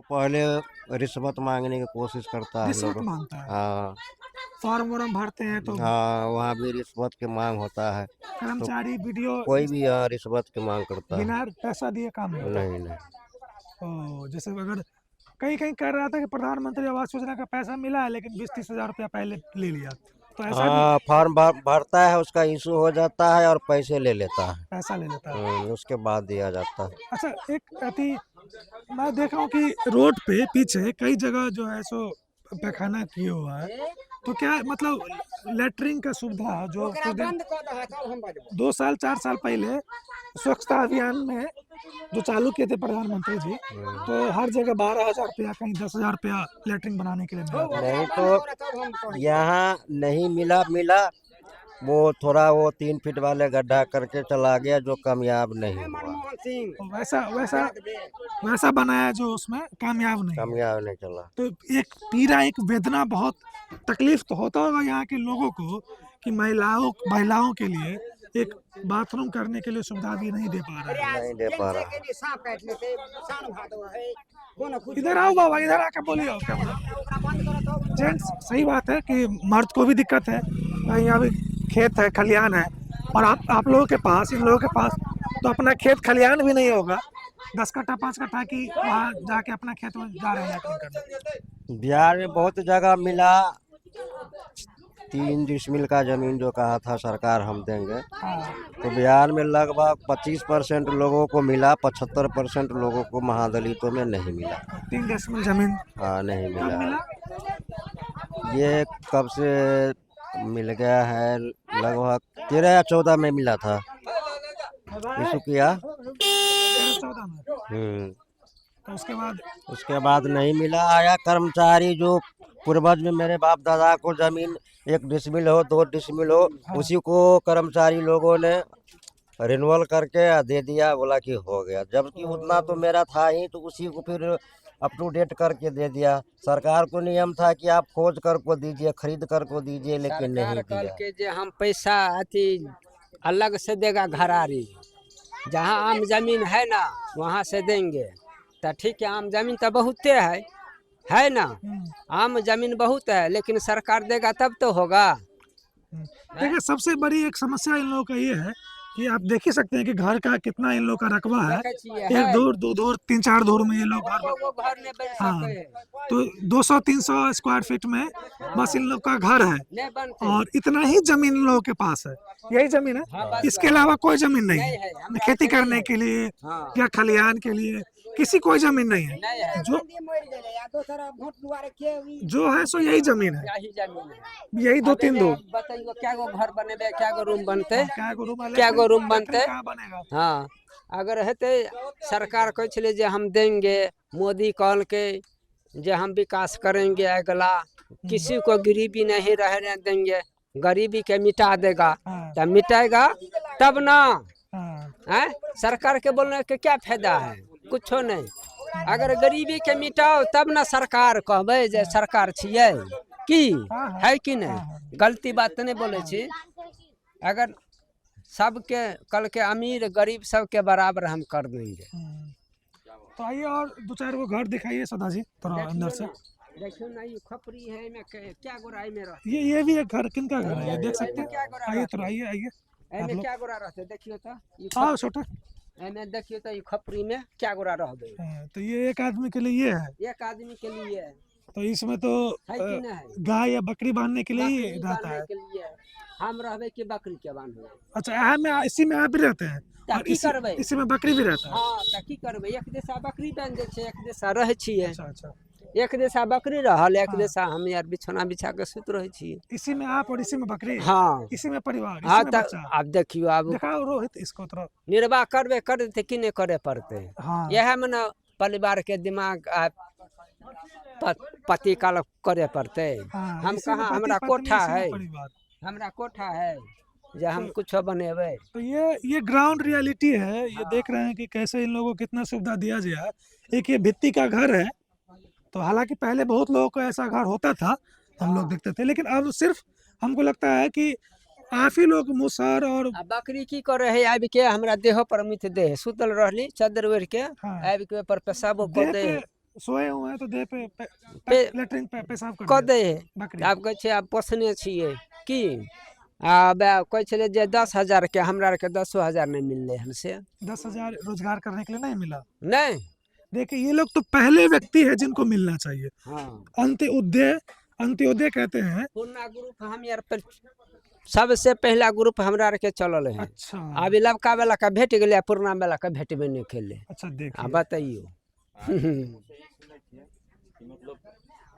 पहले रिश्वत मांगने की कोशिश करता है रिश्वत लोग। मांगता है, हाँ। फॉर्म वॉर्म भरते हैं तो हाँ, वहाँ भी रिश्वत की मांग होता है। तो कर्मचारी वीडियो कोई भी यहाँ रिश्वत की मांग करता है। बिना पैसा दिए काम नहीं होता। नहीं नहीं। ओ, जैसे अगर कहीं कहीं कर रहा था कि प्रधानमंत्री आवास योजना का पैसा मिला है लेकिन 20-30 हजार रुपया पहले ले लिया, तो ऐसा भी हाँ, फॉर्म भरता है, उसका इशू हो जाता है और पैसे ले लेता है। पैसा ले लेता है। उसके बाद दिया जाता है। अच्छा, एक अति मैं देख रहा हूँ कि रोड पे पीछे कई जगह जो है सो पैखाना किए हुआ है, तो क्या मतलब लेटरिन का सुविधा जो कुछ दिन 2 साल 4 साल पहले स्वच्छता अभियान में जो चालू किए थे प्रधानमंत्री जी, तो हर जगह 12,000 रुपया कहीं 10,000 रुपया लेटरिन बनाने के लिए मिला था। नहीं तो यहाँ नहीं मिला। वो थोड़ा वो 3 फीट वाले गड्ढा करके चला गया, जो कामयाब नहीं हुआ। तो वैसा वैसा वैसा बनाया जो उसमें कामयाब नहीं है। कामयाब नहीं चला। तो एक पीड़ा, एक वेदना, बहुत तकलीफ तो होता होगा यहाँ के लोगों को कि महिलाओं के लिए एक बाथरूम करने के लिए सुविधा भी नहीं दे पा रहा है। नहीं दे पा रहा। इधर आओ बाबा, इधर आके बोलिए क्या बोला। जेंट्स, सही बात है कि मर्द को भी दिक्कत है, यहाँ भी खेत है, खलिहान है, और आप लोगों के पास, इन लोगों के पास तो अपना खेत खलिहान भी नहीं होगा, 10 कट्ठा 5 कट्ठा की वहाँ जाके अपना खेत में जा रहे हैं लैट्रिन करने। बिहार में बहुत जगह मिला। 3 डिसमिल का जमीन जो कहा था सरकार हम देंगे, हाँ, तो बिहार में लगभग 25% लोगों को मिला, 75% लोगों को महादलितों में नहीं मिला। 3 डेसिमल जमीन हाँ, नहीं कब मिला। मिला? ये कब से मिल गया है? लगभग 13 या 14 में मिला था, इशू किया। 13-14 में। तो उसके बाद नहीं मिला। आया कर्मचारी जो पूर्वज में मेरे बाप दादा को जमीन 1 डिसमिल हो 2 डिसमिल हो, उसी को कर्मचारी लोगों ने रिन्यूअल करके दे दिया, बोला कि हो गया, जबकि उतना तो मेरा था ही, तो उसी को फिर अप टू डेट करके दे दिया। सरकार को नियम था कि आप खोज कर को दीजिए, खरीद कर को दीजिए, लेकिन नहीं दिया। के जे हम पैसा अथी अलग से देगा घरारी, जहाँ आम जमीन है ना वहाँ से देंगे, तो ठीक है, आम जमीन तो बहुते है ना, आम जमीन बहुत है, लेकिन सरकार देगा तब तो होगा। देखिए, सबसे बड़ी एक समस्या इन लोगों का ये है कि आप देख ही सकते हैं कि घर का कितना इन लोग का रकबा है, एक धूर 2 धूर 3-4 धूर में ये लोग घर में बन हाँ, सके तो 200-300 स्क्वायर फीट में बस इन लोग का घर है, नहीं बनते। और इतना ही जमीन इन लोगों के पास है, यही जमीन है, इसके अलावा कोई जमीन नहीं है न खेती करने के लिए या खलिहान के लिए, किसी कोई जमीन नहीं है। जो है सो यही जमीन है, यही जमीन है। यही 2-3 धूर। बताइए क्या गो घर बनेबे, क्या गो रूम बनते, क्या गो रूम बनते। कहाँ बनेगा? हाँ, अगर हेते सरकार कह छे जे हम देंगे, मोदी कहल के जे हम विकास करेंगे, अगला किसी को गरीबी नहीं रहने देंगे, गरीबी के मिटा देगा, तो मिटाएगा तब ना है। सरकार के बोलने के क्या फायदा है? कुछो नहीं। अगर गरीबी के मिटाओ तब ना सरकार कहबे जे सरकार छिए की है कि नहीं। गलती बात नहीं बोले छी। अगर सबके कल के अमीर गरीब सबके बराबर हम कर देंगे। तो आइए और 2-4 गो घर दिखाइए सदा जी, थोड़ा अंदर से। देखियो ना, ये खपरी है में क्या गोराई में रहते, ये भी एक घर, किनका घर है ये देख सकते हैं। आइए थोड़ा, आइए एमे क्या गोरा रहते, देखियो तो आओ छोटा, एमे देखियो तो ये खपरी में क्या गोरा रह गए। तो ये एक आदमी के लिए ये है, एक आदमी के लिए है। तो इसमें तो है कि नहीं? गाय या बकरी बांधने के लिए ही रहता है। के लिए हम रहबे कि बकरी के बांधबे। अच्छा, यहाँ में इसी में आप भी रहते हैं और इसी में बकरी भी रहता है। हाँ, तो की करबे, एक देशा बकरी बांध दे छै, एक देशा रहे छिए। अच्छा, एक देशा बकरी रहल, एक देशा हम यार बिछौना बिछा के सुत रहे छिए। इसी में आप और इसी में बकरी। हाँ, इसी में परिवार, हाँ, इसी में बच्चा। अब देखियो, अब दिखाओ रोहित इसको थोड़ा। निर्वाह करबे करते कि नहीं करे पड़ते। हाँ, यह में ना परिवार के दिमाग पति काल करे पड़ते। हम कहाँ, हमरा कोठा है, हमरा कोठा है जे हम कुछ बनेबे। तो ये ग्राउंड रियलिटी है। ये देख रहे हैं कि कैसे इन लोगों को कितना सुविधा दिया गया। एक ये भित्ती का घर है, तो हालांकि पहले बहुत लोगों को ऐसा घर होता था, हम लोग देखते थे, लेकिन अब सिर्फ हमको लगता है कि काफी लोग मुसहर और बकरी की करे है, आबि के हमरा देह पर मिथ दे सुतल रहली चादर ओढ़ के, आबि के पर पेशाब कर दे। सोए हुए हैं तो देह पे लेटरिन पेशाब कर कऽ दिया दै है बकरी। आब कहै छै आब पोसने छियै की आब कहै छलै जे 10,000 के हमरा आरके 10,000 नहीं मिलले हमसे 10,000 रोजगार करने के लिए नहीं मिला। नहीं। देखिए ये लोग तो पहले व्यक्ति है जिनको मिलना चाहिए। हाँ अंत्योदय कहते हैं। पूर्णा ग्रुप हम यार पर सबसे पहला ग्रुप हमरा आर के चलल है। अच्छा अब ई लबका वाला का भेट गेलै पूर्णा वाला का भेटबे नहीं खेले। अच्छा आ देखिए बताइयो मतलब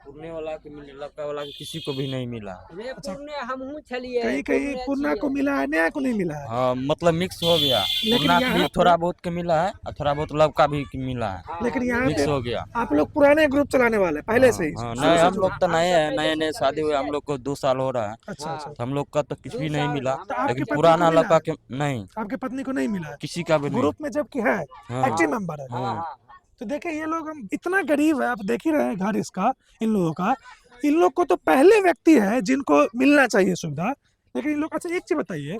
पुरने वाला के मिले, लड़का वाला के किसी को भी नहीं मिला। रे पुरने हमहू छलिए कहीं कहीं पूर्णा को मिला है, नया को नहीं मिला है। हाँ मतलब मिक्स हो गया, लेकिन पुरना यहाँ भी पे- थोड़ा बहुत के मिला है और थोड़ा बहुत लड़का भी मिला है, लेकिन यहाँ मिक्स पे हो गया। आप लोग पुराने ग्रुप चलाने वाले पहले से ही। हाँ शुरू नहीं से हम जो- लोग तो नए हैं, नए नए शादी हुए हम लोग को 2 साल हो रहा है, अच्छा अच्छा तो हम लोग का तो कुछ भी नहीं मिला। तो आपकी लेकिन पत्नी को पुराना मिला लड़का है? के नहीं, आपके पत्नी को नहीं मिला है किसी का भी नहीं। ग्रुप में, जबकि है हाँ। एक्टिव मेंबर है। हाँ। तो देखिए ये लोग हम इतना गरीब है, आप देख ही रहे हैं घर इसका, इन लोगों का। इन लोग को तो पहले व्यक्ति है जिनको मिलना चाहिए सुविधा, लेकिन इन लोग। अच्छा एक चीज बताइए,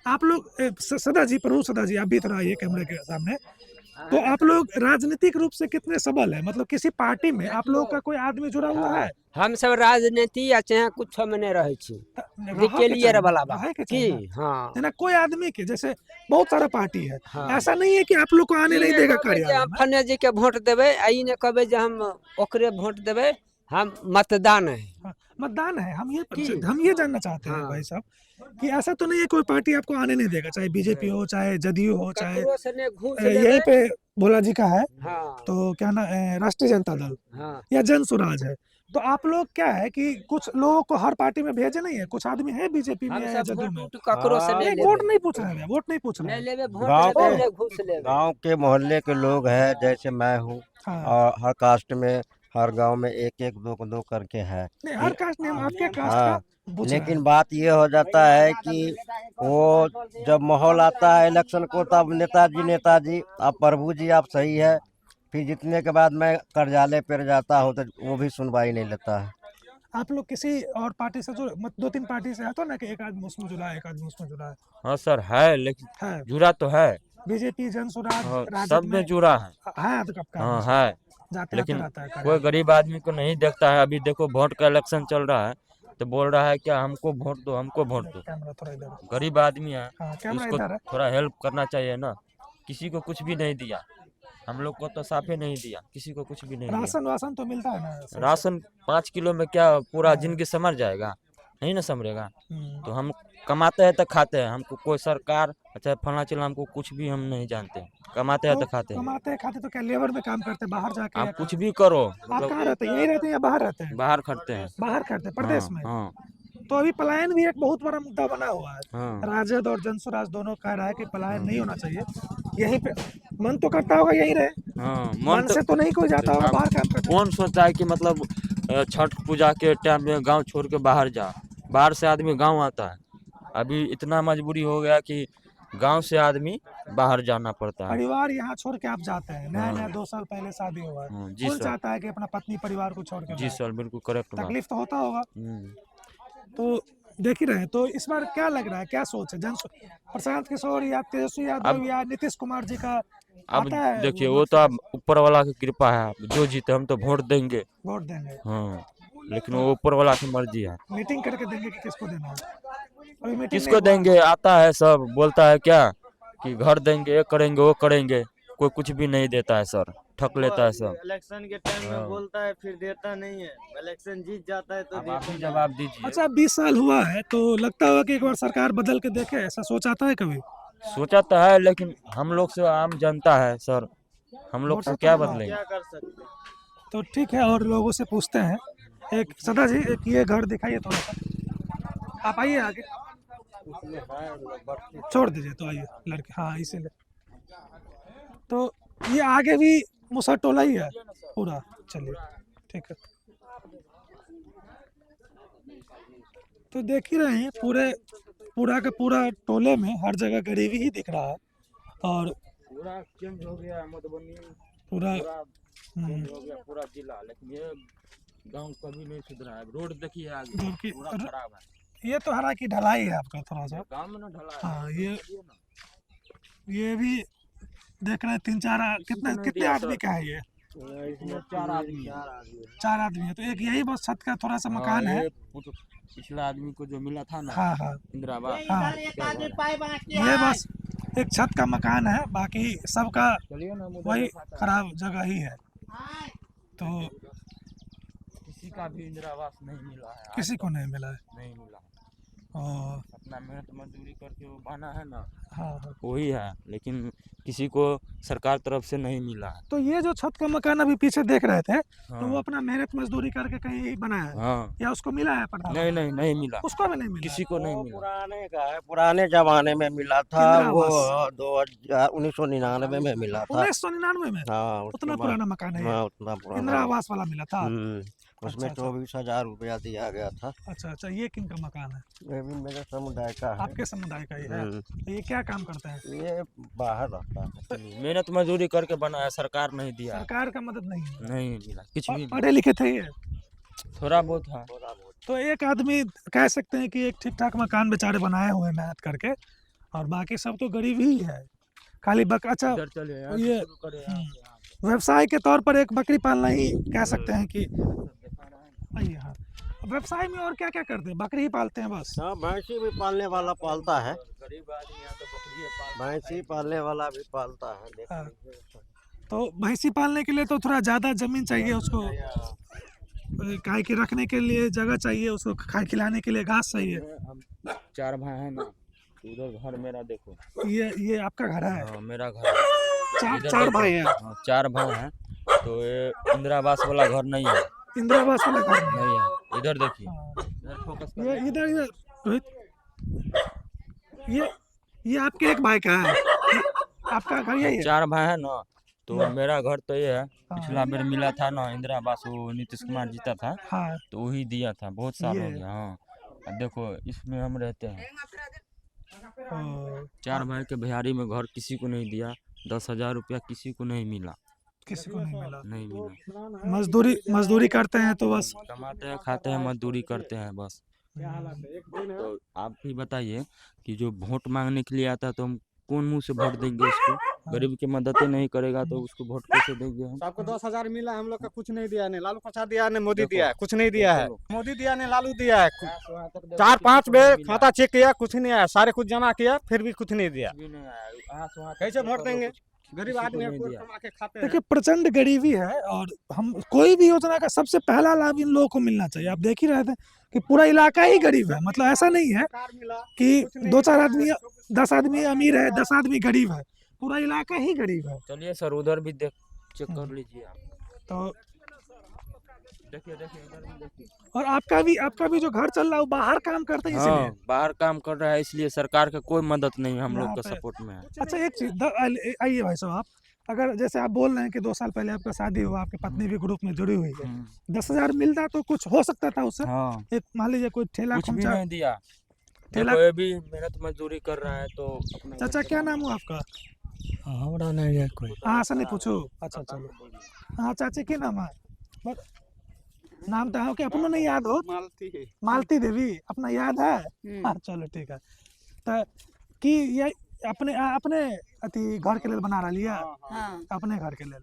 आप लोग सदा जी, प्रभु सदा जी, आप भी इधर आइए कैमरे के सामने। तो आप लोग राजनीतिक रूप से कितने सबल है, मतलब किसी पार्टी में आप लोगों का कोई आदमी जुड़ा हुआ है? हम सब राजनीति या चाहे कुछ में नहीं रहे छी रहे बिकेलियर वाला बा के की चाहिए। हाँ है ना, कोई आदमी के जैसे बहुत सारा पार्टी है, हाँ। ऐसा नहीं है कि आप लोग को आने नहीं देगा कहबै जे कार्यालय हम में। फन्ने जी के वोट देबै आ ई ने कहबै जे हम ओकरे वोट देबै। हम मतदान है हाँ, मतदान है। की? हम ये जानना चाहते हैं हाँ। भाई साहब कि ऐसा तो नहीं है कोई पार्टी आपको आने नहीं देगा, चाहे बीजेपी हो, चाहे जदयू हो, चाहे ककरो से ने घूस यहीं लेबै। पे भोला जी का है हाँ तो क्या ना, राष्ट्रीय जनता दल हाँ या जन स्वराज है। तो आप लोग क्या है कि कुछ लोगों को हर पार्टी में भेजे नहीं है, कुछ आदमी है बीजेपी में हम या सब जदयू वोट में। उट ककरो से नहीं नहीं, वोट लेबै नहीं पूछ रहे हैं, वोट नहीं पूछ रहे नहीं हैं। लेबै वोट गाँव लेबै के- नहीं घूस लेबै। गांव के मोहल्ले के लोग हैं, जैसे मैं हूँ, हाँ और हर कास्ट में हर गांव में एक एक दो दो करके है। नहीं, हर कास्ट नहीं, हम आपके कास्ट हाँ, का पूछ रहे हैं। लेकिन बात ये हो जाता है कि वो जब माहौल आता है इलेक्शन को, तब नेताजी आप प्रभु जी आप सही है, फिर जीतने के बाद मैं कार्यालय पर जाता हूँ तो वो भी सुनवाई नहीं लेता है। आप लोग किसी और पार्टी से जो 2-3 पार्टी से है तो ना, कि एक आदमी उसमें जुड़ा है, एक आदमी उसमें जुड़ा है? हाँ सर है, लेकिन है जुड़ा तो है। बीजेपी, जन स्वराज, हाँ, राजद सब में जुड़ा है। है तो कब का हाँ आदमी है, जाते आते लेकिन रहता है कोई कार्यालय। गरीब आदमी को नहीं देखता है। अभी देखो वोट का इलेक्शन चल रहा है तो बोल रहा है क्या हमको वोट दो, हमको वोट दो। कैमरा थोड़ा इधर है। गरीब आदमी है, हाँ तो कैमरा उसको इधर है। थोड़ा हेल्प करना चाहिए ना। किसी को कुछ भी नहीं दिया, हम लोग को तो साफे नहीं दिया, किसी को कुछ भी नहीं दिया। राशन वासन तो मिलता है ना सही से? राशन 5 किलो में क्या पूरा जिंदगी समझ जाएगा? नहीं ना समझेगा। हम्म। तो हम कमाते हैं तो खाते हैं, हमको कोई सरकार अच्छा फला चिल्ला हमको कुछ भी हम नहीं जानते, कमाते हैं तो खाते हैं। कमाते खाते तो क्या लेबर में काम करते हैं बाहर जाके? आप या कुछ भी करो, आप कहाँ मतलब रहते हैं, यहीं रहते हैं या बाहर रहते हैं? बाहर खटते हैं। बाहर करते हैं प्रदेश में। हाँ तो अभी पलायन भी एक बहुत बड़ा मुद्दा बना हुआ है। हाँ राजद और जन स्वराज दोनों कह रहा है कि पलायन नहीं होना चाहिए, यहीं पे मन तो करता होगा यहीं रहे, हाँ। मन से तो नहीं कोई जाता होगा बाहर काम करने। कौन सोचता है कि मतलब छठ पूजा के टाइम में गांव छोड़ के बाहर जा, बाहर से आदमी गांव आता है। अभी इतना मजबूरी हो गया कि गांव से आदमी बाहर जाना पड़ता है। परिवार यहाँ छोड़ के आप जाते हैं, नया हाँ। नया 2 साल पहले शादी हुआ है, हाँ, जी कौन सर। चाहता है कि अपना पत्नी परिवार को छोड़ के जी जाए? सर, बिल्कुल करेक्ट बात। तकलीफ तो होता होगा। हम्म। तो देख ही रहे हैं। तो इस बार क्या लग रहा है, क्या सोच है प्रशांत किशोर या तेजस्वी यादव अब- या नीतीश कुमार जी का अब आता है? देखिए वो तो अब ऊपर वाला की कृपा है, अब जो जीते हम तो वोट देंगे। वोट देंगे, हाँ, लेकिन वो ऊपर वाला की मर्जी है, मीटिंग करके देंगे कि किसको देना है? अभी मीटिंग किसको नहीं हुआ। देंगे। आता है सब बोलता है क्या कि घर देंगे, ये करेंगे वो करेंगे, कोई कुछ भी नहीं देता है सर, ठक लेता है सब। इलेक्शन के टाइम हाँ। में बोलता है फिर देता नहीं है, इलेक्शन जीत जाता है तो अब आप देता ही है। जवाब दीजिए। अच्छा 20 साल हुआ है तो लगता होगा कि एक बार सरकार बदल के देखे, ऐसा सोच आता है कभी? सोचा तो है, लेकिन हम लोग से आम जनता है सर, हम लोग वोट से से क्या तो बदलेंगे। क्या कर सकते हैं? तो ठीक है, और लोगों से पूछते हैं। एक सदा जी, एक ये घर दिखाइए थोड़ा सा, आप आइए आगे, छोड़ दीजिए तो आइए लड़के, हाँ इसीलिए। तो ये आगे भी मुसा टोला ही है पूरा, चलिए ठीक है। तो देख ही रहे हैं पूरा का पूरा टोले में हर जगह गरीबी ही दिख रहा है, और पूरा चेंज हो गया मधुबनी, पूरा चेंज हो गया पूरा जिला, लेकिन ये गांव कभी नहीं सुधरा है। रोड देखिए आगे जबकि पूरा खराब है, ये तो हरा की ढलाई है आपका थोड़ा सा। गांव में ना ढला है। हाँ ये भी देख रहे हैं 3-4 कितने नहीं कितने दिया आदमी सर। का है ये? इसमें 4 आदमी है। 4 आदमी है, तो एक यही बस छत का थोड़ा सा हाँ, मकान है। ये पिछला आदमी को जो मिला था ना हाँ हाँ इंदिरा आवास, हाँ, क्या घर है? ये बस एक छत का मकान है, बाकी सबका चलिए ना, मुझे वही दिखाता है। खराब जगह ही है। तो किसी का भी इंदिरा आवास नहीं मिला है, आज किसी को तक नहीं मिला है। नहीं मिला। और अपना मेहनत मजदूरी करके वो बना है ना, हाँ हाँ, वही है, लेकिन किसी को सरकार तरफ से नहीं मिला है। तो ये जो छत का मकान अभी पीछे देख रहे थे, तो वो हाँ अपना मेहनत मजदूरी करके कहीं बनाया है हाँ, या उसको मिला है प्रधान? नहीं नहीं नहीं मिला, उसको भी नहीं मिला। किसी को नहीं वो मिला। पुराने का है, पुराने जमाने में मिला था इंदिरा वो, आवास। 1999 में मिला था। 1999 में हाँ उतना उसके बाद, पुराना मकान है ये? हाँ उतना पुराना। इंदिरा आवास वाला मिला था? उसमें अच्छा, 24,000 रुपया दिया गया था। अच्छा अच्छा, ये किन का मकान है? ये भी मेरे समुदाय का है। आपके समुदाय का ही है? हम्म, तो ये क्या काम करते हैं? ये बाहर रहता है। मेहनत मजदूरी करके बनाया, सरकार नहीं दिया, सरकार का मदद नहीं है? नहीं मिला कुछ भी नहीं। पढ़े लिखे थे ये? थोड़ा बहुत है। तो एक आदमी कह सकते हैं कि एक ठीक ठाक मकान बेचारे बनाए हुए हैं मेहनत करके, और बाकी सब तो गरीब ही है। खाली अच्छा, इधर चले यहाँ से ये शुरू करें, यहाँ से, यहाँ से। व्यवसाय के तौर पर एक बकरी पालना ही कह सकते हैं कि दिखा रहा है। आइए। हाँ, व्यवसाय में और क्या क्या करते हैं? बकरी ही पालते हैं बस? हाँ भैंसी भी पालने वाला पालता है, गरीब आदमी यहाँ तो बकरी पाल, भैंसी पालने वाला भी पालता है। देख हाँ। लीजिए। तो भैंसी पालने के लिए तो थोड़ा ज़्यादा जमीन चाहिए उसको, गाय के रखने के लिए जगह चाहिए, उसको खाए खिलाने के लिए घास चाहिए। हम 4 भाई हैं ना, उधर घर मेरा देखो। ये आपका घर है? हाँ मेरा घर है। इधर चार देखो। भाई हैं? हाँ 4 भाई हैं, तो ये इंदिरा आवास वाला घर नहीं है, इंदिरा आवास वाला घर है? नहीं है। इधर देखिए, हाँ। इधर फोकस ये कर। इधर इधर रोहित, ये आपके एक भाई का है? आपका घर यही है? 4 भाई है ना, तो मेरा घर तो ये है। पिछला बेर मिला था ना इंदिरा आवास, वो नीतीश कुमार जीता था, हाँ, तो वही दिया था, बहुत साल हो ये। गया। हाँ अब देखो, इसमें हम रहते हैं। ओ, 4 भाई के बिहारी में घर किसी को नहीं दिया, 10,000 रुपया किसी को नहीं मिला, किसी को नहीं मिला। नहीं मिला। मजदूरी करते हैं तो बस। कमाते हैं, खाते हैं, मजदूरी करते हैं बस। तो आप भी बताइए कि जो वोट मांगने के लिए आता है, तो हम कौन मुंह से वोट देंगे उसको? गरीब की मदद ही नहीं करेगा तो उसको वोट कैसे देंगे हम? आपको 10,000 मिला, हम लोग का कुछ नहीं दिया, नहीं लालू प्रसाद दिया, नहीं मोदी देखो, दिया है, कुछ नहीं दिया है। देखो। मोदी दिया नहीं, लालू दिया है। 4-5 बेर खाता चेक किया, कुछ नहीं आया, सारे कुछ जमा किया, फिर भी कुछ नहीं दिया। कैसे वोट देंगे? गरीब आदमी है, कोई कमा के खाते हैं। देखिए, प्रचंड गरीबी है, और हम कोई भी योजना का सबसे पहला लाभ इन लोगों को मिलना चाहिए। आप देख ही रहे थे कि पूरा इलाका ही गरीब है, मतलब ऐसा नहीं है सरकार मिला, कि कुछ नहीं 2-4 मिला, आदमी, 10 आदमी अमीर है, 10 आदमी गरीब है, पूरा इलाका ही गरीब है। चलिए सर, उधर भी देख चेक कर लीजिए आप। तो देखिए देखिए, इधर भी देखिए। और आपका भी जो घर चल रहा है वो बाहर काम करते हैं इसलिए? हाँ बाहर काम कर रहा है, इसलिए सरकार का कोई मदद नहीं है, हम लोग यहाँ का पे- सपोर्ट में है। अच्छा, एक चीज आइए भाई साहब, आप अगर जैसे आप बोल रहे हैं कि 2 साल पहले आपका शादी हुआ, आपकी पत्नी भी ग्रुप में जुड़ी हुई है, 10,000 मिलता तो कुछ हो सकता था उससे? हाँ एक मान लीजिए कोई ठेला कुछ भी खोमचा। नहीं दिया। ठेला- देखो, ये भी मेहनत मजदूरी कर रहा है, तो अपना चाचा क्या नाम हुआ आपका? हमारा नहीं है कोई। हाँ ऐसा नहीं पूछो। अच्छा चलो, हाँ चाची की नाम है? नाम तो है कि अपनों नहीं याद हो? मालती देवी अपना याद है? हाँ चलो ठीक है। तो कि ये अपने अति घर के लिए बना रहा लिया? हाँ। अपने घर के लिए।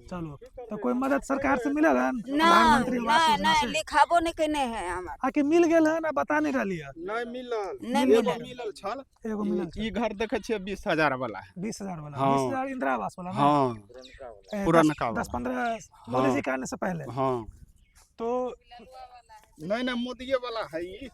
चलो, तो कोई मदद सरकार से मिला है? ना प्रधानमंत्री आवास ना योजना ना से? लिखाबो नहीं कने है हमार। आके मिल गेल है ना, बता नहीं रहा? नहीं मिलल, नहीं एगो मिलल। मिलल छल। एगो मिलल ई घर देखे छियै 20,000 वाला है। 20,000 वाला? हाँ। 20,000 इंदिरा आवास वाला ना? हाँ पुरनका वाला। 10-15 मोदी जी के आने से पहले। हाँ, तो नहीं मोदी वाला है। ई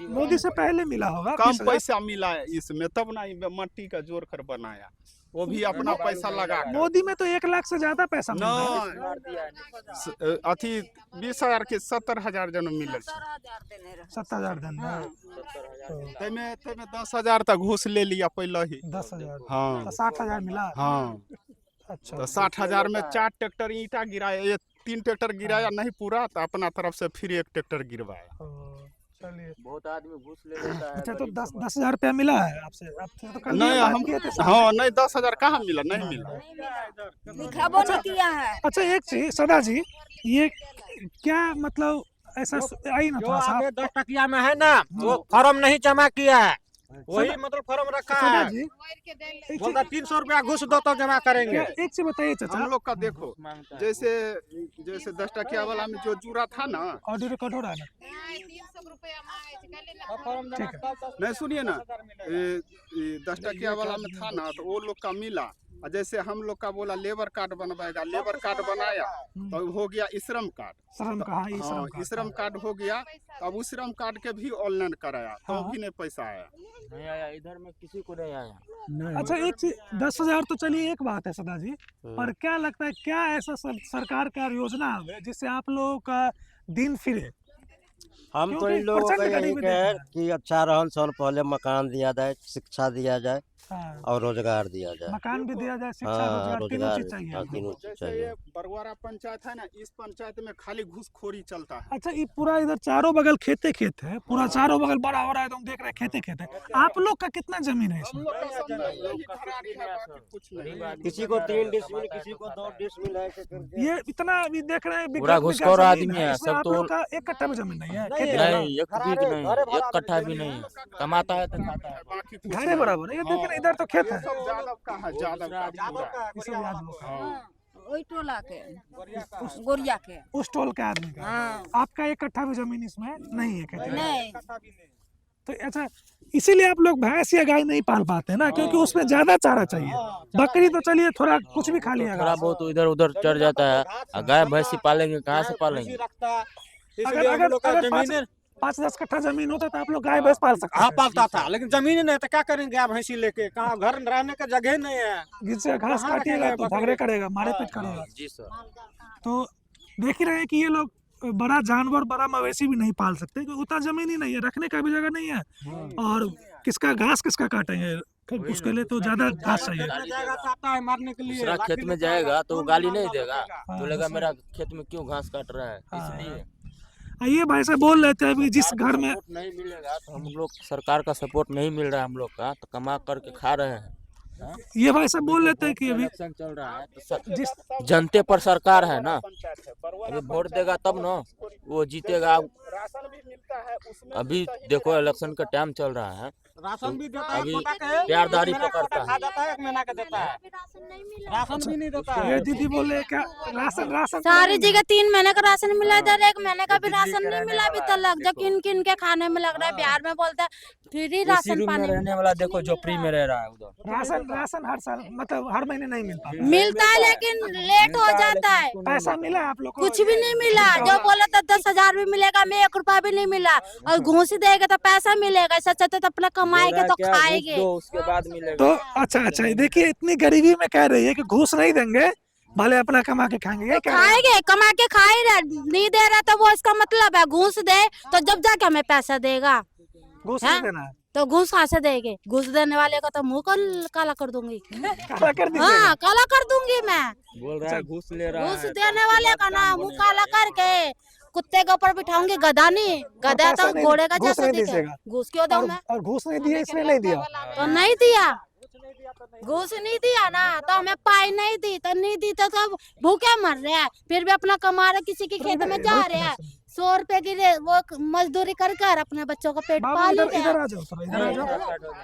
मोदी से पहले मिला होगा कम 20,000? पैसा मिला है इसमें, तब ना ये मट्टी का जोड़ कर बनाया, वो भी अपना पैसा लगा कर। मोदी में तो 1 लाख से ज्यादा पैसा मिला है। नहीं अथी 20,000 के 70,000 जन मिलल छै। 70,000 देने रहे। 70,000 दिन में? तैमे 10,000 तक घूस ले लिया पहले ही। 10,000? हाँ तो 60,000 मिला? हाँ, अच्छा। तो 60,000 में 4 ट्रैक्टर ईंटा गिराया, ये 3 ट्रैक्टर गिराया नहीं पूरा, तो अपना तरफ से फिर 1 ट्रैक्टर गिरवाया। ओ, चलिए। बहुत आदमी घूस ले लेता है। अच्छा, तो 10,000 रुपया मिला है आपसे? आपसे तो कल नहीं बात हम, किए थे साहब। हाँ नहीं 10,000 कहाँ मिला, नहीं मिला। लिखाबो नहीं किया है। अच्छा एक चीज सदा जी, ये क्या मतलब ऐसा आई ना जो थोड़ा सा? आगे 10 टकिया में है ना, वो फॉर्म नहीं जमा किया है, वही मतलब फॉर्म रखा सदा है। जी एक बोलता 300 रुपया घुस दो तो जमा करेंगे। एक से बताइए चाचा, हम लोग का देखो, जैसे जैसे 10 टकिया वाला में जो जुड़ा था ना, ऑडियो रिकॉर्ड हो रहा है ना? ठीक है। नहीं सुनिए ना, 10 टकिया वाला में था ना, तो वो लोग का मिला। और जैसे हम लोग का बोला लेबर कार्ड बनवाएगा, लेबर कार्ड बनाया तो हो गया श्रम कार्ड। श्रम कहा, ई श्रम हाँ, कहा। श्रम कार्ड हो गया। अब उस श्रम कार्ड के भी ऑनलाइन कराया तो हाँ। भी नहीं पैसा आया। नहीं आया, इधर में किसी को नहीं आया। अच्छा एक चीज, 10,000 तो चलिए एक बात है सदा जी, पर क्या लगता है क्या ऐसा सरकार का योजना है जिससे आप लोगों का दिन फिरे? हम तो क्योंकि इन लोगों का प्रचंड यही गरीबी कहे देख रहे कि अच्छा रहन सहन, पहले मकान दिया जाए, शिक्षा दिया जाए हाँ, और रोजगार दिया जाए। मकान भी दिया जाए, शिक्षा, हाँ, रोजगार, तीनों रोजगार, चीज चाहिए हाँ, आपको। तीनों चीज जैसे चाहिए। ये बरवारा पंचायत है ना, इस पंचायत में खाली घूसखोरी चलता है। अच्छा ये पूरा इधर चारों बगल खेते खेत है, पूरा चारों बगल बड़ा हो रहा है, तुम देख रहे हैं खेते खेत है। आप लोग का कितना जमीन है हम इसमें? लोग का सब यही फरारी है, बाकी कुछ नहीं। किसी को 3 डिसमिल, किसी को 2 डिसमिल है, ऐसे करके। ये इतना भी देख रहे हैं पूरा बिगड़ घुसखोर जमीन आदमी है, इसमें सब आप तो- लोग का एक कट्ठा भी जमीन नहीं है, खेती नहीं, एक बीघ नहीं, एक कट्ठा भी नहीं है। कमाता है तो खाता है। बाकी कुछ घरे नहीं। बराबर है। ये देखिए इधर तो खेत ये है, सब यादव का है, यादव का पूरा। ये सब आज लोग का है। हाँ। वही टोला के गोरिया के। उस टोल के आदमी का। हाँ। आपका एक कट्ठा भी जमीन इसमें नहीं है खेती में। नहीं, तो अच्छा इसीलिए आप लोग भैंस या गाय नहीं पाल पाते ना, क्योंकि उसमें ज्यादा चारा चाहिए। बकरी तो चलिए थोड़ा कुछ भी खा लिया थोड़ा बहुत इधर उधर चढ़ जाता है। और गाय भैंसी पालेंगे कहाँ से पालेंगे? अगर अगर अगर 5-10 कट्ठा जमीन होता तो आप लोग गाय भैंस पाल सकते हाँ थे। पालता था, लेकिन जमीन ही नहीं तो क्या करेंगे आप भैंसी लेके? कहाँ घर रहने का जगह नहीं है। जिससे घास कहाँ काटिएगा रखेंगे तो झगड़े करेगा, मारे पीट करेगा। जी सर। तो देख ही रहे हैं कि ये लोग बड़ा जानवर, बड़ा मवेशी भी नहीं पाल सकते क्योंकि उतना जमीन ही नहीं है, रखने का भी जगह नहीं है। और किसका घास किसका काटेंगे, उसके लिए तो ज्यादा घास चाहिए। जाएगा तो आता है मारने के लिए। दूसरा खेत में जाएगा तो वो गाली नहीं देगा, बोलेगा मेरा खेत में क्यों घास काट रहा है, हाँ। इसलिए। ये भाई साहब बोल रहे थे अभी जिस सरकार घर का में सपोर्ट नहीं मिलेगा तो हम लोग, सरकार का सपोर्ट नहीं मिल रहा है हम लोग का, तो कमा करके खा रहे हैं। ये भाई साहब बोल रहे थे कि अभी इलेक्शन चल रहा है तो जिस जनते पर सरकार है ना, अभी वोट देगा तब ना वो जीतेगा। राशन भी मिलता है उसमें। अभी देखो इलेक्शन का टाइम चल रहा है, राशन भी देता है, अभी कोटा के प्यारदारी एक महीना पकड़ता कोटा खा है। जाता है, एक महीना का देता है। राशन भी नहीं देता है। ये दीदी बोले क्या राशन सारी जगह 3 महीने का राशन मिला, इधर 1 महीने का भी राशन नहीं मिला अभी तक। जो किन किन के खाने में लग रहा है, बिहार में बोलते हैं फ्री इसी राशन रूम में पानी रहने वाला देखो झोपड़ी में रह रहा है उधर। राशन हर साल मतलब हर महीने नहीं मिलता। मिलता है लेकिन लेट हो जाता है। पैसा मिला है आप लोग को? कुछ भी नहीं मिला। जो बोला था 10,000 भी मिलेगा, में 1 रुपया भी नहीं मिला। और घूस देगा तो पैसा मिलेगा, ऐसा चाहते तो अपना कमाएंगे तो खाएंगे। दो उसके बाद मिलेगा। तो अच्छा देखिए इतनी गरीबी में कह रही है कि घूस नहीं देंगे, भले अपना कमा के खाएंगे, ये क्या? खाएंगे, कमा के खा ही रहा, नहीं दे रहा तो वो इसका मतलब है घूस दे तो जब जाके हमें पैसा देगा। घूस हाँ? नहीं देना है, तो घूस कहाँ से देंगे? घूस देने वाले का तो मुंह काला कर दूंगी। काला कर दीजिएगा। हाँ, काला कर दूंगी मैं। बोल रहा है घूस ले रहा घूस है। देने वाले का ना मुंह काला करके कुत्ते के ऊपर बिठाऊंगी, गधा नहीं, गधा पैसा तो नहीं- घोड़े का घूस जैसा नहीं दिखे। दीजिएगा। घूस क्यों दूं मैं? और घूस नहीं दिया इसलिए नहीं दिया। तो नहीं दिया, घूस नहीं दिया ना तो हमें पाई नहीं दी, तो नहीं दी तो सब भूखे मर रहे हैं। फिर भी अपना कमा रहे, किसी के खेत में जा रहे हैं, 100 रुपए की वो मजदूरी कर कर अपने बच्चों का पेट बाबू पाल इधर रहे इधर हैं। आ जाओ, थोड़ा इधर आ जाओ,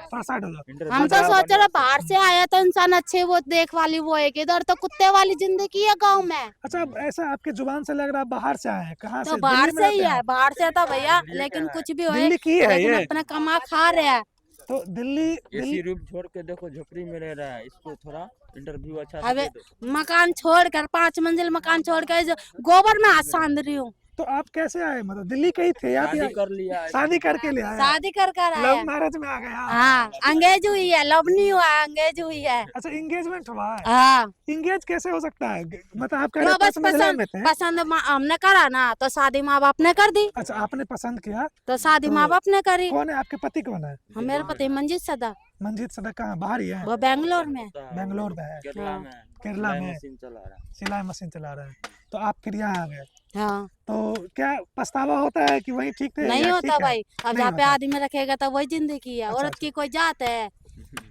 थोड़ा साइड हो जाओ। हम तो सोच रहे बाहर से आया तो इंसान अच्छे वो देख वाली वो है, इधर तो कुत्ते वाली जिंदगी है गांव में। अच्छा ऐसा आपके जुबान से लग रहा है बाहर से आए हैं, कहाँ तो से? बाहर दिल्ली में से ही रहते है, हैं? बाहर से तो भैया, लेकिन कुछ भी हो दिल्ली की है लेकिन ये? अपना कमा खा रहे हैं। तो दिल्ली एसी रूम छोड़ के देखो झोपड़ी में रह रहा है, इसको थोड़ा इंटरव्यू अच्छा से अबे दे दो। मकान छोड़कर 5 मंजिल मकान छोड़कर जो गोबर में हाथ सांध रही हूँ। तो आप कैसे आए, मतलब दिल्ली के ही थे या शादी कर लिया है। शादी करके ले आए? शादी कर कर लव आया। मैरिज में आ गए? हाँ, अंगेज हुई है, लव नहीं हुआ, अंगेज हुई है। अच्छा इंगेजमेंट हुआ है? हाँ, इंगेज कैसे हो सकता है? मतलब आप कह वो रहे बस 5 मंजिला पसंद में थे? पसंद हमने करा ना तो शादी माँ बाप ने कर दी, अच्छा आपने पसंद किया? तो शादी तो माँ बाप ने करी। कौन है आपके पति, कौन है? हम मेरे पति मंजीत सदा, मंजीत सदा कहाँ, बाहर ही है? वो बेंगलोर में। बेंगलोर में है, केरला में है। केरला में मशीन चला रहा है। सिलाई मशीन चला रहे हैं। तो आप फिर यहाँ आ गए, हाँ, तो क्या पछतावा होता है कि वही ठीक थे नहीं या होता ठीक है? भाई, अब नहीं जहाँ पे होता। आदमी रखेगा तो वही जिंदगी है। अच्छा, औरत की कोई जात है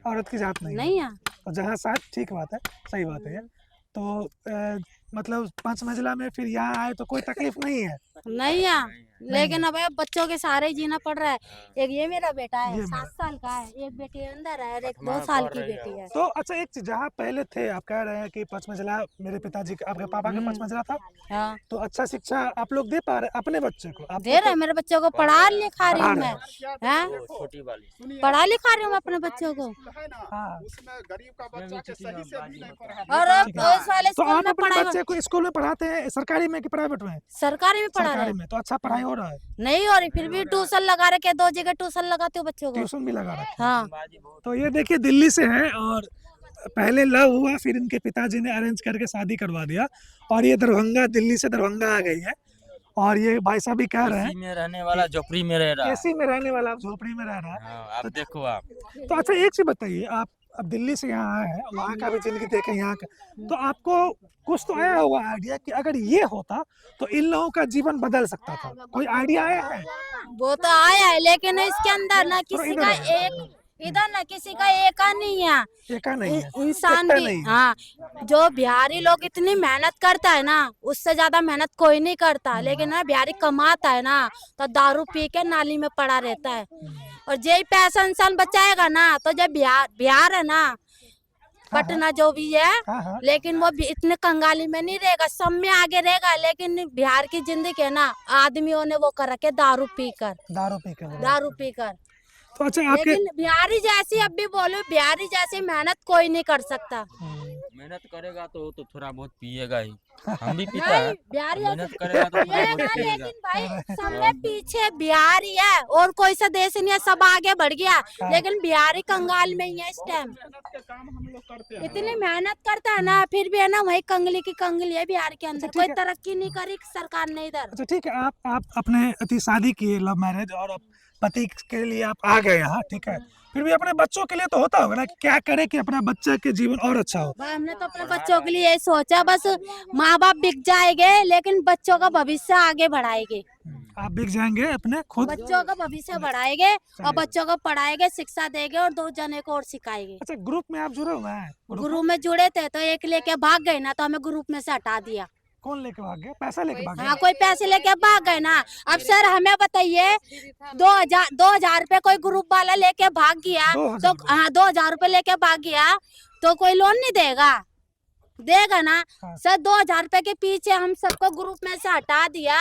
औरत की जात नहीं है। नहीं है। और जहाँ साथ ठीक बात है, सही बात है ये। तो मतलब 5 मंजिला में फिर यहाँ आए तो कोई तकलीफ नहीं है? नहीं है, लेकिन अब बच्चों के सारे ही जीना पड़ रहा है। एक ये मेरा बेटा है ये 7 साल का है, एक बेटी अंदर है और एक 2 साल की बेटी है। तो अच्छा एक चीज, जहाँ पहले थे आप कह रहे हैं कि पचमंजिला मेरे पिताजी का, आपके पापा का पचमंजिला था, हाँ तो अच्छा शिक्षा आप लोग दे पा रहे अपने बच्चे को? आप दे रहे हैं, मेरे बच्चों को पढ़ा लिखा रही हूँ मैं। हाँ छोटी वाली पढ़ा लिखा रही हूँ मैं अपने बच्चों को। है ना, हाँ। उसमें गरीब का बच्चा के सही से भी नहीं पढ़ा। और अब पुलिस वाले तो स्कूल आप में अपने पढ़ाई बच्चे को स्कूल में पढ़ाते हैं, सरकारी में कि प्राइवेट में? सरकारी में पढ़ा रहे सरकारी हैं। में। तो अच्छा पढ़ाई हो रहा है? नहीं हो रही, फिर भी ट्यूशन लगा रखे, 2 जगह ट्यूशन लगाते हो बच्चों को। ट्यूशन भी लगा रखा है। हाँ तो ये देखिए दिल्ली से है, और पहले लव हुआ, फिर इनके पिताजी ने अरेंज करके शादी करवा दिया, और ये दरभंगा, दिल्ली से दरभंगा आ गई है। और ये भाई साहब भी कह रहे हैं इसी में रहने वाला झोपड़ी में रह रहा है। एसी में रहने वाला, आप झोपड़ी में रह रहा है। हाँ, आप देखो आप तो अच्छा एक चीज बताइए, आप अब दिल्ली से यहाँ आए हैं, वहाँ का भी जिंदगी देखे, यहाँ का, तो आपको कुछ तो आया होगा आइडिया कि अगर ये होता तो इन लोगों का जीवन बदल सकता था? कोई आइडिया आया है? वो तो आया है, लेकिन इसके अंदर ना किसी इधर का है। एक, इधर ना किसी का एका नहीं है। एका नहीं है, इंसान एकता भी नहीं है। हाँ, जो बिहारी लोग इतनी मेहनत करता है ना, उससे ज्यादा मेहनत कोई नहीं करता। लेकिन ना बिहारी कमाता है ना, तो दारू पी के नाली में पड़ा रहता है। और यही पैसा इंसान बचाएगा ना, तो जब बिहार है ना, पटना जो भी है, हाँ हाँ। लेकिन वो भी इतने कंगाली में नहीं रहेगा, सब में आगे रहेगा। लेकिन बिहार की जिंदगी है ना, आदमियों ने वो कर रखे दारू पीकर, दारू पी कर। दारू पीकर। तो अच्छा आपके लेकिन बिहारी जैसी, अब भी बोलो, बिहारी जैसी मेहनत कोई नहीं कर सकता। मेहनत करेगा तो वो तो थोड़ा बहुत पिएगा ही। हम भी पीता नहीं है, बिहारी मेहनत करेगा तो थोड़ा पिएगा, बहुत पिएगा। लेकिन भाई सबसे पीछे बिहारी है, और कोई सा देश नहीं है, सब आगे बढ़ गया। लेकिन बिहारी कंगाल में ही है इस टाइम। इतनी मेहनत करता है ना, फिर भी है ना वही कंगली की कंगली है बिहार के अंदर। कोई तरक्की नहीं करी सरकार ने इधर। अच्छा ठीक है, आप अपने अति शादी किए, लव मैरिज, और आप पति के लिए आप आ गए यहाँ, ठीक है, फिर भी अपने बच्चों के लिए तो होता होगा ना कि क्या करे कि अपना बच्चे के जीवन और अच्छा हो? भाई हमने तो अपने बच्चों के लिए यही सोचा, बस माँ बाप बिक जाएंगे लेकिन बच्चों का भविष्य आगे बढ़ाएंगे। आप बिक जाएंगे अपने खुद? बच्चों का भविष्य बढ़ाएंगे और बच्चों को पढ़ाएंगे, शिक्षा देंगे और 2 जने को और सिखाएंगे। अच्छा ग्रुप में आप जुड़े हुए हैं? ग्रुप में जुड़े थे, तो एक लेके भाग गए ना, तो हमें ग्रुप में से हटा दिया। कौन लेके भाग गया? पैसा लेके भाग गया? हाँ कोई पैसे लेके भाग गए ना। अब सर हमें बताइए, 2000 रुपए कोई ग्रुप वाला लेके भाग गया, 2000 तो हाँ 2000 रुपए लेके भाग गया, तो कोई लोन नहीं देगा? देगा ना। हाँ। सर 2000 रुपए के पीछे हम सबको ग्रुप में से हटा दिया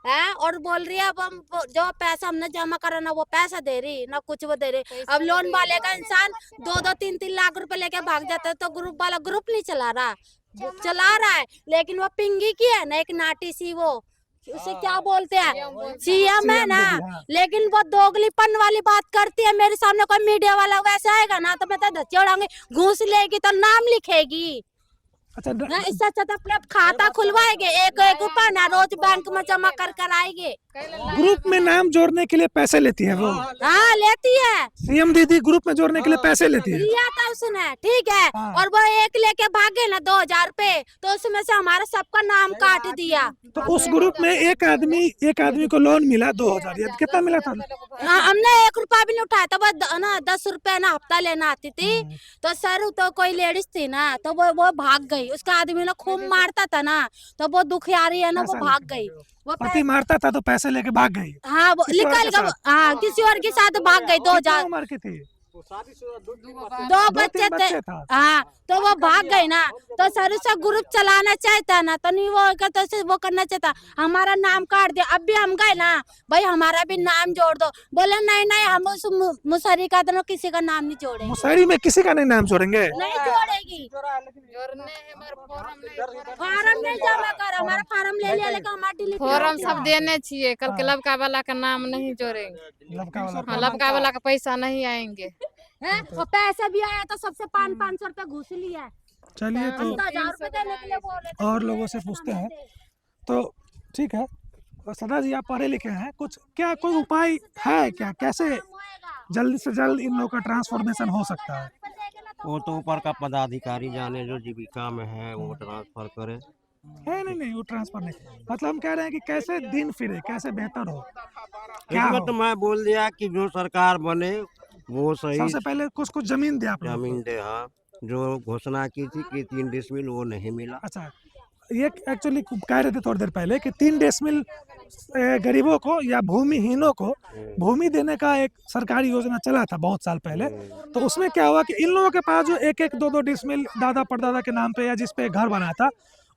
है, और बोल रही है अब हम जो पैसा हमने जमा करा ना, वो पैसा दे रही ना, कुछ वो दे रही। अब लोन वाले का इंसान 2-2, 3-3 लाख रुपए लेके भाग जाता है, तो ग्रुप वाला ग्रुप नहीं चला रहा, चला रहा है। लेकिन वो पिंगी की है ना, एक नाटी सी, वो उसे क्या बोलते हैं, सीएम है ना, लेकिन वो दोगलीपन वाली बात करती है। मेरे सामने कोई मीडिया वाला वैसे आएगा ना, तो मैं तो धच्चे उड़ाऊंगी, घूस लेगी तो नाम लिखेगी अच्छा ना। इससे अच्छा तो अपने खाता खुलवाएंगे, 1-1 रुपया ना रोज बैंक में जमा कर आएंगे। ग्रुप में नाम जोड़ने के लिए पैसे लेती है वो? हाँ लेती है, सीएम दीदी ग्रुप में जोड़ने के लिए पैसे लेती है? लिया था उसने, ठीक है। हाँ। और वो एक लेके भागे ना 2000 रुपए, तो उसमें से हमारा सबका नाम काट दिया। तो उस ग्रुप में एक आदमी को लोन मिला 2000, ये कितना मिला था? हमने 1 रुपया भी नहीं उठाया था, बस ना 10 रुपए ना हफ्ता लेना आती थी। तो सर तो कोई लेडीज थी ना, तो वो भाग गई, उसका आदमी ना खूब मारता था ना, तो वो दुखियारी है ना, वो भाग गई। वो पति मारता था तो पैसे लेके भाग गई? हाँ वो किसी और निकल के गया, हाँ किसी और के साथ भाग गई। 2000 कितनी उम्र की थी? 2 बच्चे थे, था। हाँ तो वो भाग गई ना। तो सर उसे ग्रुप चलाना चाहता ना, तो नहीं वो तो वो करना चाहता, हमारा नाम काट दिया। अब भी हम गए ना, भाई हमारा भी नाम जोड़ दो, बोले नहीं हम उस मुसहरी का दोनों किसी का नाम नहीं जोड़ेंगे। मुसहरी में किसी का नहीं नाम जोड़ेंगे? नहीं जोड़ेगी, फार्म नहीं जमा कर, हमारा फार्म ले लिया, लेकिन हमारा डिलीट फॉर्म सब देने चाहिए, कल के लबका वाला का नाम नहीं जोड़ेंगे। लड़का वाला? हाँ, लबका वाला का पैसा नहीं आएंगे। है, और पैसा भी आया तो सबसे 500 रुपए घूस लिया। चलिए तो 10,000 रुपए देने के लिए बोले थे। और लोगों से पूछते हैं, तो ठीक है। और सदा जी आप पढ़े लिखे हैं, कुछ क्या कोई उपाय है क्या, कैसे जल्द से जल्द इन लोगों का ट्रांसफॉर्मेशन हो सकता है? वो तो ऊपर का पदाधिकारी जाने, जो जीविका में है वो ट्रांसफर करे। नहीं वो ट्रांसफर नहीं, मतलब हम कह रहे हैं कि कैसे दिन फिरे, कैसे बेहतर हो, क्या इसमें हो? तो मैं बोल दिया कि जो सरकार बने वो सही सबसे पहले कुछ जमीन दे आप लोगों को। जमीन दे। हाँ जो घोषणा की थी कि 3 डिसमिल, वो नहीं मिला। अच्छा ये एक्चुअली कह रहे थे थोड़ी देर पहले कि 3 डेसिमल गरीबों को या भूमिहीनों को भूमि देने का एक सरकारी योजना चला था बहुत साल पहले। तो उसमें क्या हुआ कि इन लोगों के पास जो एक एक दो दो डिसमिल दादा परदादा के नाम पे या जिस पे घर बना था,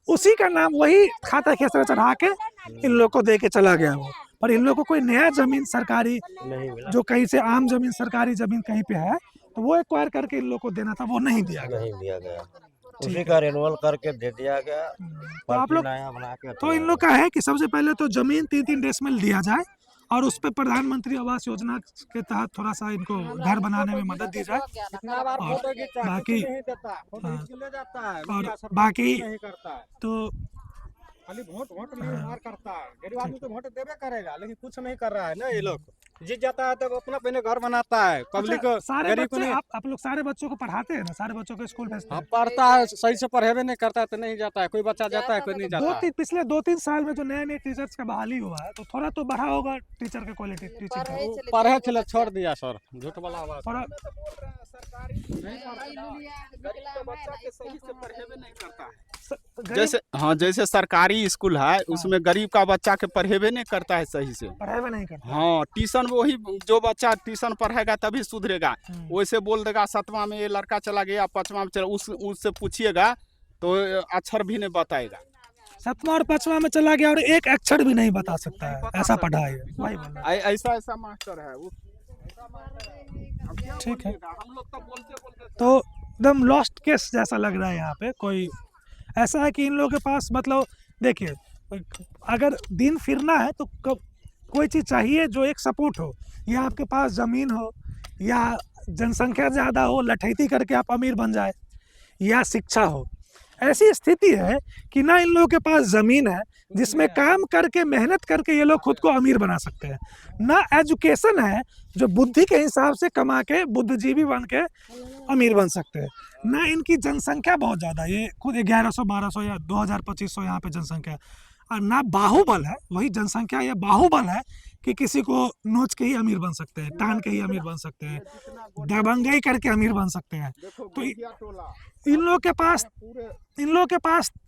उसी का नाम वही खाता खेसरा चढ़ा के इन लोग को दे के चला गया वो। पर इन लोग को कोई नया जमीन सरकारी नहीं मिला, जो कहीं से आम जमीन सरकारी जमीन कहीं पे है तो वो एक्वायर करके इन लोग को देना था, वो नहीं दिया गया। नहीं दिया गया, उसी का रिन्यूअल करके दे दिया गया। तो आप लोग नया बना के तो इन लोग का है कि सबसे पहले तो जमीन 3-3 डेसिमल दिया जाए और उस पर प्रधानमंत्री आवास योजना के तहत थोड़ा सा इनको घर बनाने में मदद दी जाए। और बाकी और बाकी तो खाली वोट मार करता है। गरीब आदमी तो वोट देवे करेगा, लेकिन कुछ नहीं कर रहा है ना। ये लोग जीत जाता है तो अपना पहले घर बनाता है, पब्लिक को सारे गरीब को बच्चे नहीं। आप लोग सारे बच्चों को पढ़ाते हैं ना, सारे बच्चों को स्कूल भेजते हाँ, हैं। पढ़ता है, सही से पढ़ेबे नहीं करता है तो नहीं जाता है। कोई बच्चा जाता है, कोई नहीं जाता है। पिछले 2-3 साल में जो नए नए टीचर्स का बहाली हुआ है तो थोड़ा तो बढ़ा होगा टीचर का क्वालिटी, टीचर का पढ़े चले छोड़ दिया सर, झूठ वाला आवाज। थोड़ा जैसे हाँ, जैसे सरकारी स्कूल है उसमें गरीब का बच्चा के पढ़ेबे नहीं करता है सही से। पढ़ाई नहीं करता। हाँ, ट्यूशन वही जो बच्चा ट्यूशन पढ़ेगा तभी सुधरेगा। वैसे बोल देगा 7वां में ये लड़का चला गया, 5वां में चला, उससे पूछिएगा तो अक्षर भी नहीं बताएगा। 7वां और 5वां में चला गया और एक अक्षर भी नहीं बता सकता है, ऐसा पढ़ाई है। वही बोल रहा ऐसा मास्टर है वो। ठीक है। हम लोग तो बोलते तो एकदम लॉस्ट केस जैसा लग रहा है यहाँ पे। कोई ऐसा है कि इन लोगों के पास मतलब देखिए, अगर दिन फिरना है तो कोई चीज़ चाहिए जो एक सपोर्ट हो, या आपके पास ज़मीन हो, या जनसंख्या ज़्यादा हो, लठैती करके आप अमीर बन जाए, या शिक्षा हो। ऐसी स्थिति है कि ना इन लोगों के पास ज़मीन है जिसमें काम करके मेहनत करके ये लोग खुद को अमीर बना सकते हैं, ना एजुकेशन है जो बुद्धि के हिसाब से कमा के बुद्धिजीवी बन के अमीर बन सकते हैं, ना इनकी जनसंख्या बहुत ज़्यादा, ये खुद 1100-1200 या 2000-2500 यहाँ पे जनसंख्या है, और ना बाहुबल है, वही जनसंख्या या बाहुबल है कि किसी को नोच के ही अमीर बन सकते हैं, टान के ही अमीर बन सकते हैं, दबंगई करके अमीर बन सकते हैं। तो इन लोगों के पास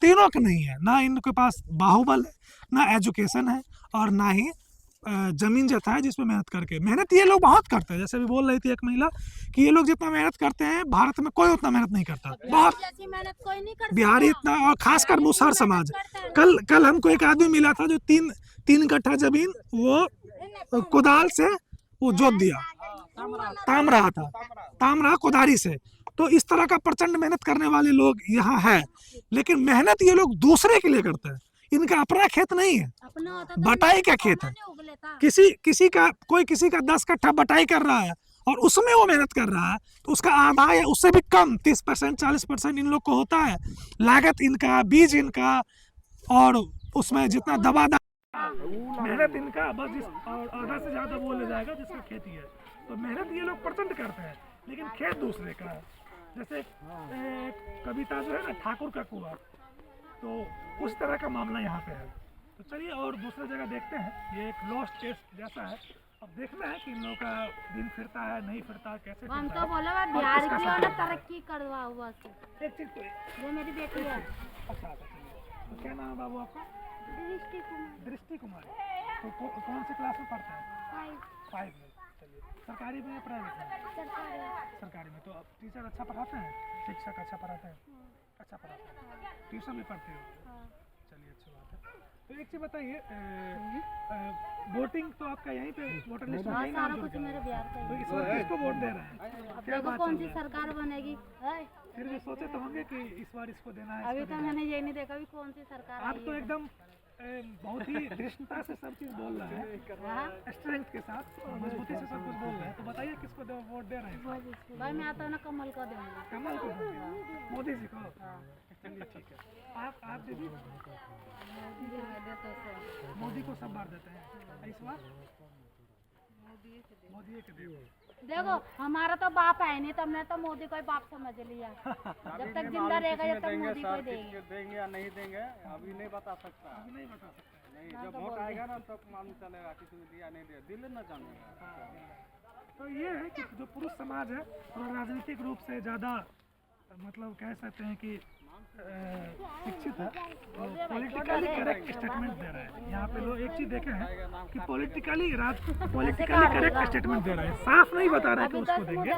तीनों का नहीं है, ना इनके पास बाहुबल है, ना एजुकेशन है, और ना ही जमीन जता है जिसमें मेहनत ये लोग बहुत करते हैं। जैसे भी बोल रही थी एक महिला कि ये लोग जितना मेहनत करते हैं भारत में कोई उतना मेहनत नहीं करता, बहुत बिहारी इतना, और खासकर मुसहर समाज। कल हमको एक आदमी मिला था जो 3 कट्ठा जमीन वो कुदाल से वो जोत दिया, ताम रहा कुदारी से। तो इस तरह का प्रचंड मेहनत करने वाले लोग यहाँ है, लेकिन मेहनत ये लोग दूसरे के लिए करते हैं। इनका अपना खेत नहीं है, बटाई का खेत है। किसी का 10 कट्ठा बटाई कर रहा है और उसमें वो मेहनत कर रहा है, तो उसका आधा या उससे भी कम 30% 40% इन लोग को होता है लागत इनका, बीज इनका, और उसमें जितना दवा मेहनत इनका बस और आधा से ज़्यादा वो ले जाएगा जिसका खेती है। तो मेहनत ये लोग प्रचंड करते हैं, लेकिन खेत दूसरे का है। जैसे कविता जो है ना, ठाकुर का कुआं, तो उस तरह का मामला यहाँ पे है। तो चलिए और दूसरी जगह देखते हैं, ये एक लॉस्ट केस जैसा है। अब देखना है कि इन लोगों का दिन फिरता है नहीं फिरता, कैसे फिरता हम तो है। बोला मैं बिहार की और तरक्की करवा हुआ से। एक चीज तो ये मेरी बेटी है। अच्छा, तो क्या नाम है बाबू आपका? दृष्टि कुमारी। तो कौन सी क्लास में पढ़ते हैं? 5 में। चलिए, सरकारी में या प्राइवेट में? सरकारी में। तो अब टीचर अच्छा पढ़ाते हैं, शिक्षक अच्छा पढ़ाते हैं? अच्छा पढ़ाते हैं। ट्यूशन भी पढ़ते हो? चलिए, अच्छी बात है। तो एक चीज बताइए, वोटिंग तो आपका यहीं पे वोटर लिस्ट में नहीं नाम कुछ मेरे बिहार का तो इस बार किसको वोट दे रहे हैं? क्या बात कौन सी सरकार बनेगी? फिर भी सोचे तो होंगे कि इस बार इसको देना है। अभी तो मैंने ये नहीं देखा भी कौन सी सरकार आप तो एकदम बहुत ही दृढ़ता से सब चीज बोल रहे हैं, स्ट्रेंथ के साथ मजबूती से सब कुछ बोल रहे हैं। तो बताइए किसको वोट दे रहे हैं? भाई मैं आता ना कमल को दूंगा। कमल को दूंगा, मोदी जी को। चलिए ठीक है। आप दीदी मोदी को सब बार देते हैं, इस बार मोदी के देखो हमारा तो बाप है नहीं, तो हमने तो मोदी को ही बाप समझ लिया। जब तक जिंदा रहेगा जब तक मोदी को देंगे या नहीं देंगे अभी नहीं बता सकता। नहीं, जब वोट आएगा ना तब मालूम चलेगा किसी ने दिया नहीं दिया, दिल न जानेगा। तो ये है कि जो पुरुष समाज है थोड़ा राजनीतिक रूप से ज़्यादा, मतलब कह सकते हैं कि शिक्षित है वो पॉलिटिकली करेक्ट स्टेटमेंट दे रहे हैं। यहाँ पे लोग एक चीज देखे हैं कि पॉलिटिकली करेक्ट स्टेटमेंट दे रहे हैं, साफ नहीं बता रहे हैं कि उसको देंगे,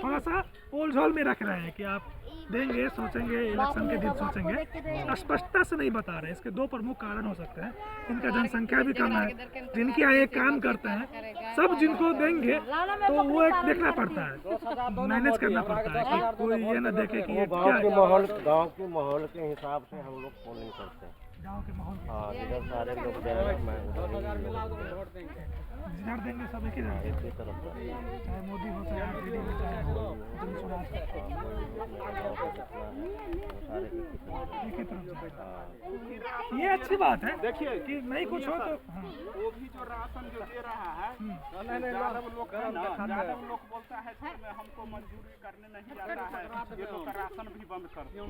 थोड़ा सा पोल झोल में रख रहे हैं कि आप देंगे, सोचेंगे, इलेक्शन के दिन सोचेंगे, स्पष्टता से नहीं बता रहे। इसके दो प्रमुख कारण हो सकते हैं, इनका जनसंख्या भी कम है, जिनके यहाँ ये काम करते हैं, सब जिनको देंगे तो वो एक देखना पड़ता है, मैनेज करना पड़ता है कि कोई ये ना देखे कि ये क्या है। गांव के माहौल के हिसाब से हम लोग पोलिंग करते हैं। गाँव के माहौल के हाँ, जिधर सारे लोग जाएंगे मैं जिधर देंगे सब एक ही जगह, एक ही तरफ जाएंगे। चाहे मोदी हो चाहे आरजेडी हो चाहे जनसुराज एक ही तरफ जाएगा। ये अच्छी बात है, देखिए कि नहीं कुछ हो तो वो भी जो राशन जो दे रहा है, यादव लोग है ना, यादव लोग बोलता है सर में हमको मजदूरी करने नहीं आता है, ये लोग का राशन भी बंद कर दो।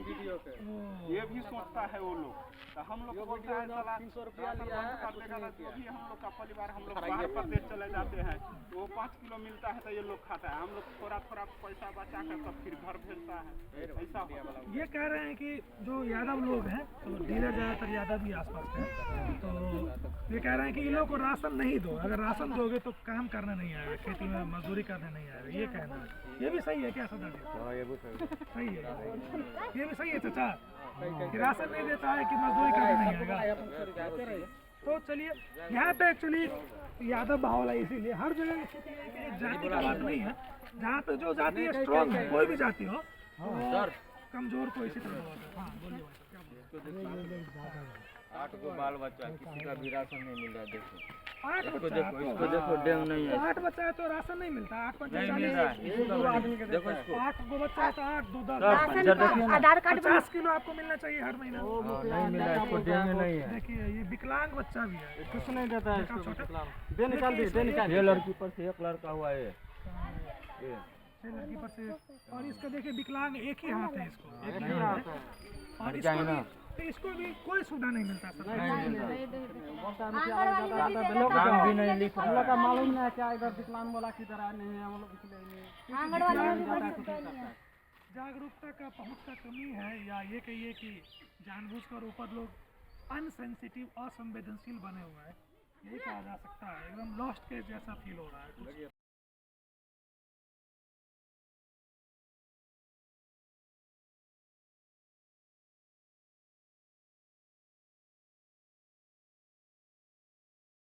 ये भी सोचता है वो लोग, तो हम लोग बोलते हैं साला 300 रुपया बंद कर देगा ना, जो भी हम लोग का परिवार हम लोग बाहर प्रदेश चले जाते हैं, वो 5 किलो मिलता है तो ये लोग खाता है, हम लोग थोड़ा थोड़ा पैसा बचा कर तब फिर घर भेजता है, ऐसा होता है। ये कह रहे हैं कि जो यादव लोग हैं, तो डीलर ज़्यादातर यादव भी आसपास हैं, तो ये कह रहे हैं कि इन लोगों को राशन नहीं दो, अगर राशन दोगे तो काम करने नहीं आएगा, खेती में मजदूरी करने नहीं आएगा, ये कहना है। ये भी सही है क्या सदा जी? हाँ, ये भी सही है, ये भी सही है चाचा, कि राशन नहीं देता है कि मजदूरी करने नहीं आएगा। तो चलिए, यहाँ पे एक्चुअली यादव माहौल है, इसीलिए हर जगह स्थिति है कि एक जाति का बात नहीं है, जहाँ पे जो जाति है स्ट्रॉन्ग है, कोई भी जाति हो, कमजोर को इसी तरह होता है। हाँ बोलिए भाई साहब, क्या बोल 8 गो बाल बच्चा, किसी का भी राशन नहीं मिल रहा है। देखो 8 बच्चा है इसको देखो, डेंग नहीं है, 8 बच्चा है तो राशन नहीं मिलता, 8 बच्चा नहीं मिल रहा है। देखो इसको 8 गो बच्चा है तो 8 2 आधार कार्ड 50 किलो आपको मिलना चाहिए हर महीना। नहीं मिल रहा है, इसको डेंग नहीं है। देखिए ये विकलांग बच्चा भी है, कुछ नहीं देता है देखा छोटा, दे निकाल दे, दे निकाल। ये लड़की पर से एक लड़का हुआ है, ये लड़की पर से, और इसका देखिए विकलांग एक ही हाथ है, इसको एक ही हाथ है, और इसको भी कोई सुविधा नहीं मिलता सर। काम भी नहीं लिख हम लोग का मालूम नहीं है क्या इधर विकलांग वाला किधर है, नहीं है हम लोग इसलिए जागरूकता का पहुंच का कमी है, या ये कहिए कि जानबूझकर ऊपर लोग अनसेंसिटिव, असंवेदनशील बने हुए हैं, यही कहा जा सकता है। एकदम लॉस्ट केस जैसा फील हो रहा है कुछ।